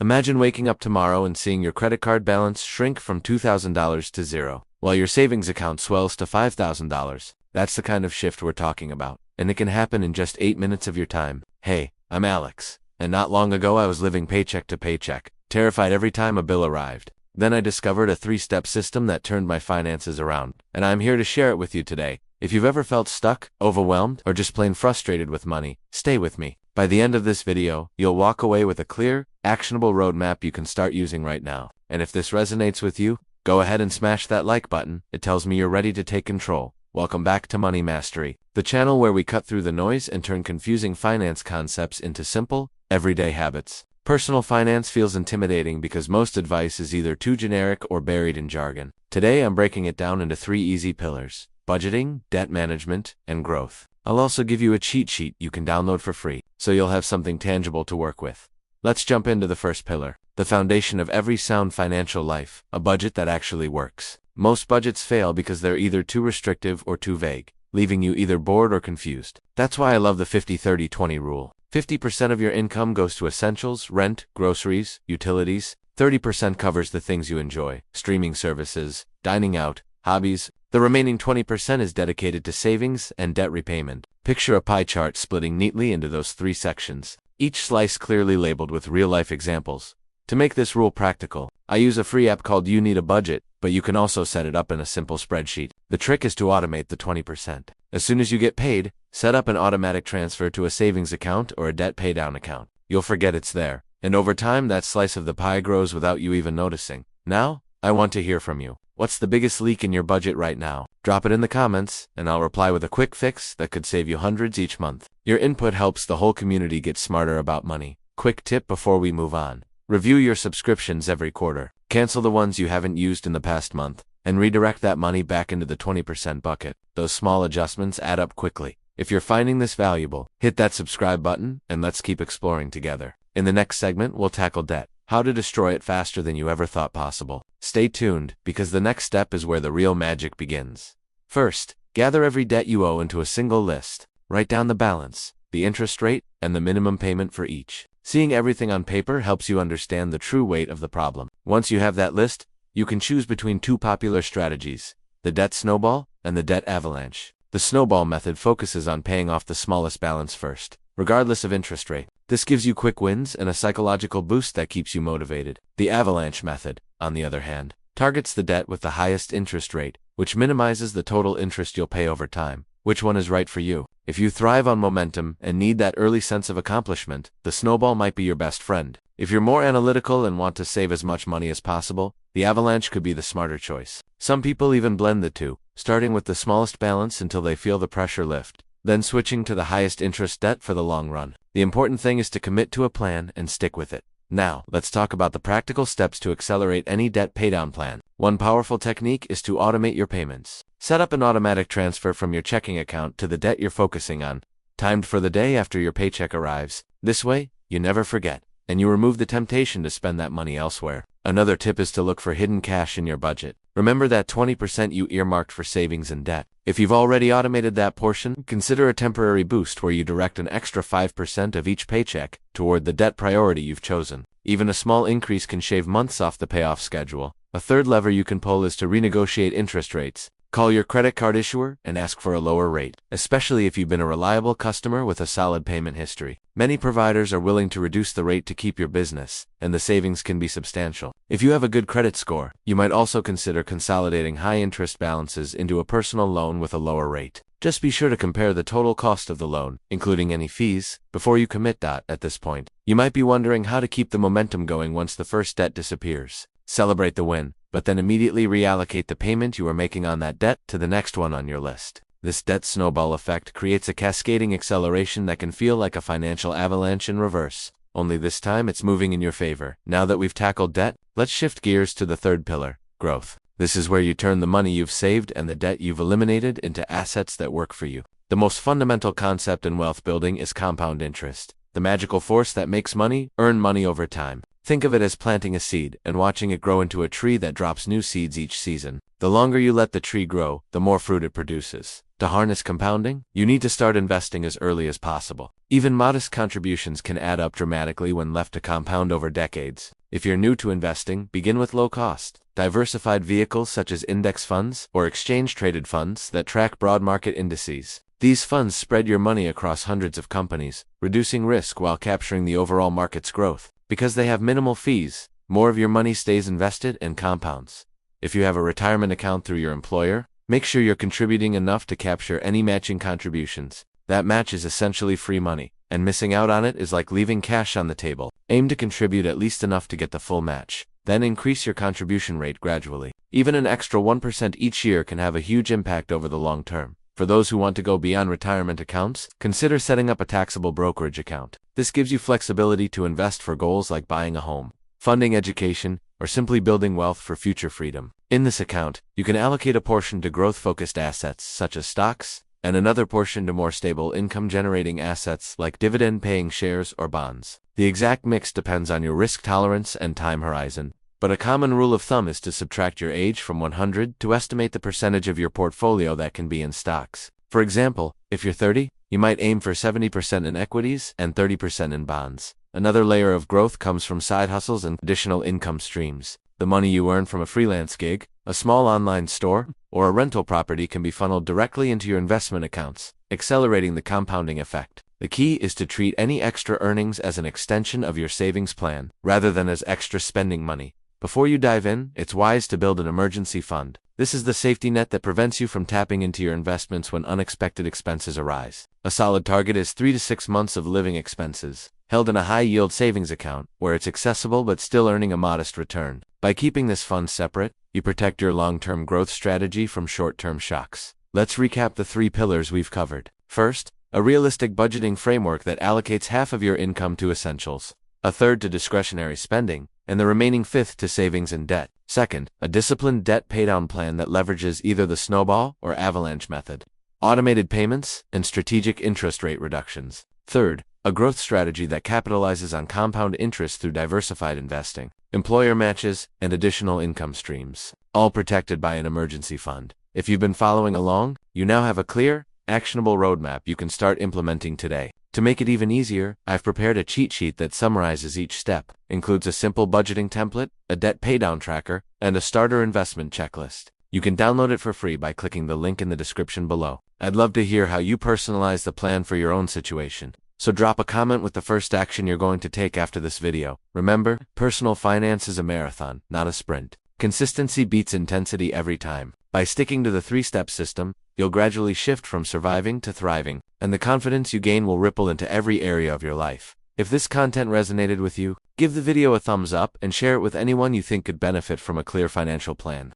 Imagine waking up tomorrow and seeing your credit card balance shrink from $2,000 to zero, while your savings account swells to $5,000. That's the kind of shift we're talking about, and it can happen in just 8 minutes of your time. Hey, I'm Alex, and not long ago I was living paycheck to paycheck, terrified every time a bill arrived. Then I discovered a 3-step system that turned my finances around, and I'm here to share it with you today. If you've ever felt stuck, overwhelmed, or just plain frustrated with money, stay with me. By the end of this video, you'll walk away with a clear, actionable roadmap you can start using right now. And if this resonates with you, go ahead and smash that like button. It tells me you're ready to take control. Welcome back to Money Mastery, the channel where we cut through the noise and turn confusing finance concepts into simple, everyday habits. Personal finance feels intimidating because most advice is either too generic or buried in jargon. Today I'm breaking it down into 3 easy pillars: budgeting, debt management, and growth. I'll also give you a cheat sheet you can download for free, so you'll have something tangible to work with. Let's jump into the first pillar, the foundation of every sound financial life, a budget that actually works. Most budgets fail because they're either too restrictive or too vague, leaving you either bored or confused. That's why I love the 50-30-20 rule. 50% of your income goes to essentials, rent, groceries, utilities. 30% covers the things you enjoy, streaming services, dining out, hobbies. The remaining 20% is dedicated to savings and debt repayment. Picture a pie chart splitting neatly into those 3 sections, each slice clearly labeled with real-life examples. To make this rule practical, I use a free app called You Need a Budget, but you can also set it up in a simple spreadsheet. The trick is to automate the 20%. As soon as you get paid, set up an automatic transfer to a savings account or a debt paydown account. You'll forget it's there, and over time that slice of the pie grows without you even noticing. Now, I want to hear from you. What's the biggest leak in your budget right now? Drop it in the comments, and I'll reply with a quick fix that could save you hundreds each month. Your input helps the whole community get smarter about money. Quick tip before we move on: review your subscriptions every quarter. Cancel the ones you haven't used in the past month, and redirect that money back into the 20% bucket. Those small adjustments add up quickly. If you're finding this valuable, hit that subscribe button, and let's keep exploring together. In the next segment, we'll tackle debt, how to destroy it faster than you ever thought possible. Stay tuned, because the next step is where the real magic begins. First, gather every debt you owe into a single list. Write down the balance, the interest rate, and the minimum payment for each. Seeing everything on paper helps you understand the true weight of the problem. Once you have that list, you can choose between 2 popular strategies: the debt snowball and the debt avalanche. The snowball method focuses on paying off the smallest balance first, regardless of interest rate. This gives you quick wins and a psychological boost that keeps you motivated. The avalanche method, on the other hand, targets the debt with the highest interest rate, which minimizes the total interest you'll pay over time. Which one is right for you? If you thrive on momentum and need that early sense of accomplishment, the snowball might be your best friend. If you're more analytical and want to save as much money as possible, the avalanche could be the smarter choice. Some people even blend the two, starting with the smallest balance until they feel the pressure lift, then switching to the highest interest debt for the long run. The important thing is to commit to a plan and stick with it. Now, let's talk about the practical steps to accelerate any debt paydown plan. One powerful technique is to automate your payments. Set up an automatic transfer from your checking account to the debt you're focusing on, timed for the day after your paycheck arrives. This way, you never forget, and you remove the temptation to spend that money elsewhere. Another tip is to look for hidden cash in your budget. Remember that 20% you earmarked for savings and debt. If you've already automated that portion, consider a temporary boost where you direct an extra 5% of each paycheck toward the debt priority you've chosen. Even a small increase can shave months off the payoff schedule. A third lever you can pull is to renegotiate interest rates. Call your credit card issuer and ask for a lower rate, especially if you've been a reliable customer with a solid payment history. Many providers are willing to reduce the rate to keep your business, and the savings can be substantial. If you have a good credit score, you might also consider consolidating high-interest balances into a personal loan with a lower rate. Just be sure to compare the total cost of the loan, including any fees, before you commit. At this point, you might be wondering how to keep the momentum going once the first debt disappears. Celebrate the win, but then immediately reallocate the payment you are making on that debt to the next one on your list. This debt snowball effect creates a cascading acceleration that can feel like a financial avalanche in reverse, only this time it's moving in your favor. Now that we've tackled debt, let's shift gears to the third pillar, growth. This is where you turn the money you've saved and the debt you've eliminated into assets that work for you. The most fundamental concept in wealth building is compound interest, the magical force that makes money earn money over time. Think of it as planting a seed and watching it grow into a tree that drops new seeds each season. The longer you let the tree grow, the more fruit it produces. To harness compounding, you need to start investing as early as possible. Even modest contributions can add up dramatically when left to compound over decades. If you're new to investing, begin with low-cost, diversified vehicles such as index funds or exchange-traded funds that track broad market indices. These funds spread your money across hundreds of companies, reducing risk while capturing the overall market's growth. Because they have minimal fees, more of your money stays invested and compounds. If you have a retirement account through your employer, make sure you're contributing enough to capture any matching contributions. That match is essentially free money, and missing out on it is like leaving cash on the table. Aim to contribute at least enough to get the full match. Then increase your contribution rate gradually. Even an extra 1% each year can have a huge impact over the long term. For those who want to go beyond retirement accounts, consider setting up a taxable brokerage account. This gives you flexibility to invest for goals like buying a home, funding education, or simply building wealth for future freedom. In this account, you can allocate a portion to growth-focused assets such as stocks, and another portion to more stable income-generating assets like dividend-paying shares or bonds. The exact mix depends on your risk tolerance and time horizon, but a common rule of thumb is to subtract your age from 100 to estimate the percentage of your portfolio that can be in stocks. For example, if you're 30, you might aim for 70% in equities and 30% in bonds. Another layer of growth comes from side hustles and additional income streams. The money you earn from a freelance gig, a small online store, or a rental property can be funneled directly into your investment accounts, accelerating the compounding effect. The key is to treat any extra earnings as an extension of your savings plan, rather than as extra spending money. Before you dive in, it's wise to build an emergency fund. This is the safety net that prevents you from tapping into your investments when unexpected expenses arise. A solid target is 3 to 6 months of living expenses, held in a high-yield savings account, where it's accessible but still earning a modest return. By keeping this fund separate, you protect your long-term growth strategy from short-term shocks. Let's recap the 3 pillars we've covered. First, a realistic budgeting framework that allocates half of your income to essentials, a third to discretionary spending, and the remaining fifth to savings and debt. Second, a disciplined debt paydown plan that leverages either the snowball or avalanche method, automated payments, and strategic interest rate reductions. Third, a growth strategy that capitalizes on compound interest through diversified investing, employer matches, and additional income streams, all protected by an emergency fund. If you've been following along, you now have a clear, actionable roadmap you can start implementing today. To make it even easier, I've prepared a cheat sheet that summarizes each step, includes a simple budgeting template, a debt paydown tracker, and a starter investment checklist. You can download it for free by clicking the link in the description below. I'd love to hear how you personalize the plan for your own situation. So drop a comment with the first action you're going to take after this video. Remember, personal finance is a marathon, not a sprint. Consistency beats intensity every time. By sticking to the 3-step system, you'll gradually shift from surviving to thriving, and the confidence you gain will ripple into every area of your life. If this content resonated with you, give the video a thumbs up and share it with anyone you think could benefit from a clear financial plan.